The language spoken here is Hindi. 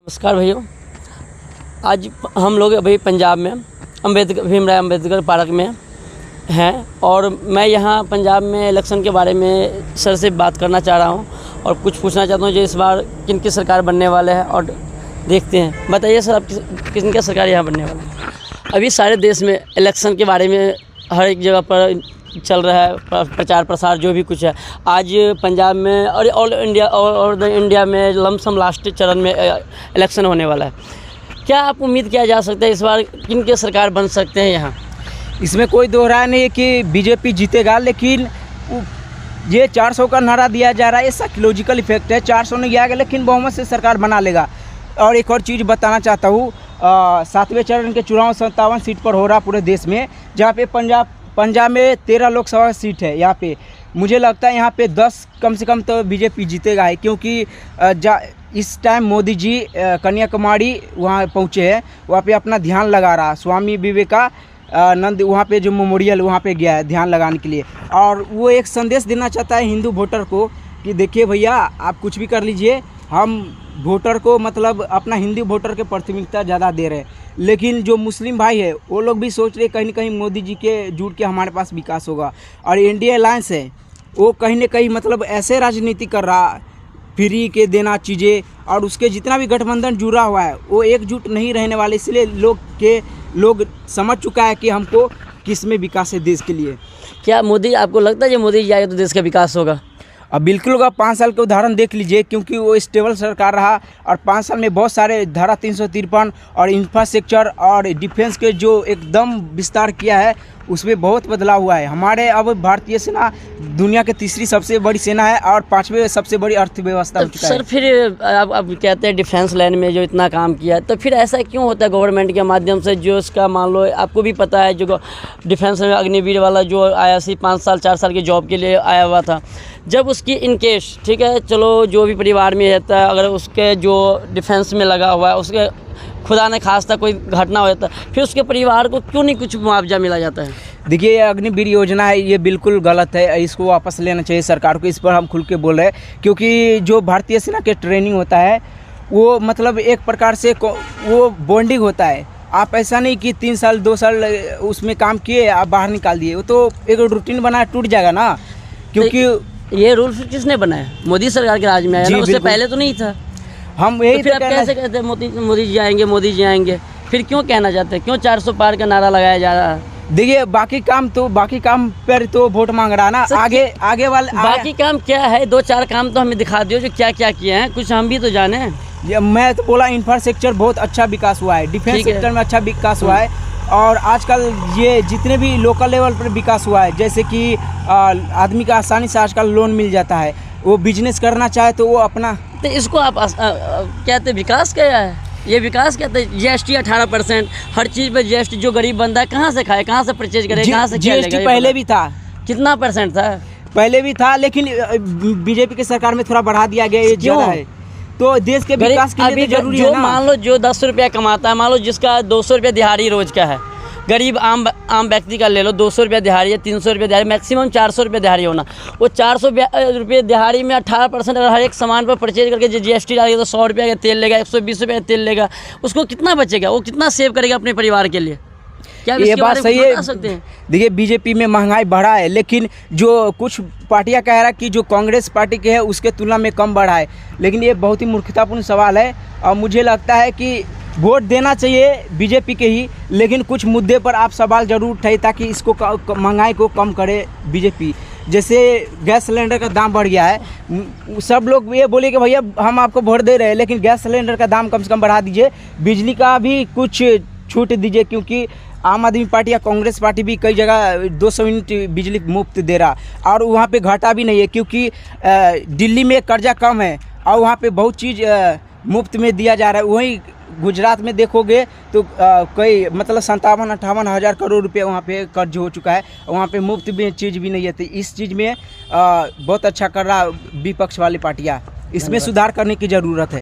नमस्कार भैया। आज हम लोग अभी पंजाब में भीमराव अम्बेडकर पार्क में हैं और मैं यहाँ पंजाब में इलेक्शन के बारे में सर से बात करना चाह रहा हूँ और कुछ पूछना चाहता हूँ जो इस बार किन की सरकार बनने वाले है और देखते हैं। बताइए सर, आप किन की सरकार यहाँ बनने वाले है? अभी सारे देश में इलेक्शन के बारे में हर एक जगह पर चल रहा है प्रचार प्रसार जो भी कुछ है। आज पंजाब में और ऑल इंडिया में लमसम लास्ट चरण में इलेक्शन होने वाला है। क्या आप उम्मीद किया जा सकता है इस बार किन के सरकार बन सकते हैं यहाँ? इसमें कोई दो राय नहीं है कि बीजेपी जीतेगा, लेकिन ये 400 का नारा दिया जा रहा है, ये साइकोलॉजिकल इफेक्ट है। 400 नहीं आएगा लेकिन बहुमत से सरकार बना लेगा। और एक और चीज़ बताना चाहता हूँ, 7वें चरण के चुनाव 57 सीट पर हो रहा पूरे देश में, जहाँ पे पंजाब में 13 लोकसभा सीट है। यहाँ पे मुझे लगता है यहाँ पे 10 कम से कम तो बीजेपी जीतेगा है, क्योंकि इस टाइम मोदी जी कन्याकुमारी वहाँ पहुँचे हैं, वहाँ पे अपना ध्यान लगा रहा। स्वामी विवेकानंद वहाँ पे जो मेमोरियल वहाँ पे गया है ध्यान लगाने के लिए, और वो एक संदेश देना चाहता है हिंदू वोटर को कि देखिए भैया, आप कुछ भी कर लीजिए, हम वोटर को मतलब अपना हिंदू वोटर के प्राथमिकता ज़्यादा दे रहे हैं। लेकिन जो मुस्लिम भाई है वो लोग भी सोच रहे कहीं ना कहीं मोदी जी के जुड़ के हमारे पास विकास होगा। और इंडिया अलायंस है वो कहीं ना कहीं मतलब ऐसे राजनीति कर रहा, फ्री के देना चीज़ें, और उसके जितना भी गठबंधन जुड़ा हुआ है वो एकजुट नहीं रहने वाले। इसलिए लोग समझ चुका है कि हमको किस में विकास है देश के लिए। क्या मोदी, आपको लगता है कि मोदी जी आएगा तो देश का विकास होगा? अब बिल्कुल होगा। 5 साल के उदाहरण देख लीजिए, क्योंकि वो स्टेबल सरकार रहा और 5 साल में बहुत सारे धारा 353 और इंफ्रास्ट्रक्चर और डिफेंस के जो एकदम विस्तार किया है उसमें बहुत बदलाव हुआ है। हमारे अब भारतीय सेना दुनिया के तीसरी सबसे बड़ी सेना है और 5वें सबसे बड़ी अर्थव्यवस्था हो चुका है। सर फिर आप कहते हैं डिफेंस लाइन में जो इतना काम किया, तो फिर ऐसा क्यों होता है गवर्नमेंट के माध्यम से जो इसका मान लो आपको भी पता है जो डिफेंस में अग्निवीर वाला जो आया 5 साल 4 साल की जॉब के लिए आया हुआ था, जब उसकी इनकेस ठीक है चलो जो भी परिवार में रहता है, अगर उसके जो डिफेंस में लगा हुआ है उसके खुदा ने खास्ता कोई घटना हो जाता है, फिर उसके परिवार को क्यों नहीं कुछ मुआवजा मिला जाता है? देखिए, ये अग्निवीर योजना है, ये बिल्कुल गलत है, इसको वापस लेना चाहिए सरकार को। इस पर हम खुल के बोल रहे हैं, क्योंकि जो भारतीय सेना के ट्रेनिंग होता है वो मतलब एक प्रकार से वो बॉन्डिंग होता है। आप ऐसा नहीं कि 3 साल 2 साल उसमें काम किए आप बाहर निकाल दिए, वो तो एक रूटीन बना टूट जाएगा ना। क्योंकि ये रूल किसने बनाया? मोदी सरकार के राज में आया ना, उससे पहले तो नहीं था। हम यही तो फिर आप कैसे कहते हैं मोदी जी आएंगे? फिर क्यों कहना चाहते हैं, क्यों 400 पार का नारा लगाया जा रहा है? देखिए, बाकी काम पर तो वोट मांग रहा ना। आगे वाले बाकी काम क्या है? 2-4 काम तो हमें दिखा दियो जो क्या क्या किए हैं, कुछ हम भी तो जाने। मैं तो बोला इंफ्रास्ट्रक्चर बहुत अच्छा विकास हुआ है, डिफेंस सेक्टर में अच्छा विकास हुआ है, और आजकल ये जितने भी लोकल लेवल पर विकास हुआ है, जैसे कि आदमी का आसानी से आजकल लोन मिल जाता है, वो बिजनेस करना चाहे तो वो अपना। तो इसको आप कहते विकास क्या है? ये विकास कहते हैं GST 18%, हर चीज़ पे GST। जो गरीब बंदा है कहाँ से खाए, कहाँ से परचेज करे, कहाँ से GST पहले भी था। कितना % था? पहले भी था, लेकिन बीजेपी की सरकार में थोड़ा बढ़ा दिया गया। ये ज़्यादा है तो देश के विकास के लिए तो जरूरी है ना। मान लो जो 10 रुपया कमाता है, मान लो जिसका 200 रुपया दिहाड़ी रोज का है, गरीब आम व्यक्ति का ले लो, 200 रुपया दिहाड़ी है, 300 रुपया दिहाड़ी, मैक्सिमम 400 रुपया दिहाड़ी होना। वो 400 रुपये दिहाड़ी में 18% अगर हर एक सामान पर परचेज करके जो GST डालेगा तो 100 रुपया का तेल लेगा, 120 रुपया का तेल लेगा, उसको कितना बचेगा? वो कितना सेव करेगा अपने परिवार के लिए? क्या ये बात सही है? देखिए, बीजेपी में महंगाई बढ़ा है, लेकिन जो कुछ पार्टियां कह रहा है कि जो कांग्रेस पार्टी के है उसके तुलना में कम बढ़ा है, लेकिन ये बहुत ही मूर्खतापूर्ण सवाल है। और मुझे लगता है कि वोट देना चाहिए बीजेपी के ही, लेकिन कुछ मुद्दे पर आप सवाल जरूर उठाइए ताकि इसको महंगाई को कम करे बीजेपी। जैसे गैस सिलेंडर का दाम बढ़ गया है, सब लोग ये बोले कि भैया हम आपको वोट दे रहे हैं, लेकिन गैस सिलेंडर का दाम कम से कम बढ़ा दीजिए, बिजली का भी कुछ छूट दीजिए, क्योंकि आम आदमी पार्टी या कांग्रेस पार्टी भी कई जगह 200 यूनिट बिजली मुफ्त दे रहा, और वहाँ पे घाटा भी नहीं है, क्योंकि दिल्ली में कर्जा कम है और वहाँ पे बहुत चीज़ मुफ्त में दिया जा रहा है। वहीं गुजरात में देखोगे तो कई मतलब 57-58 हज़ार करोड़ रुपए वहाँ पे कर्ज हो चुका है, वहाँ पे मुफ्त भी चीज़ भी नहीं है। तो इस चीज़ में बहुत अच्छा कर रहा विपक्ष वाली पार्टियाँ, इसमें सुधार करने की ज़रूरत है।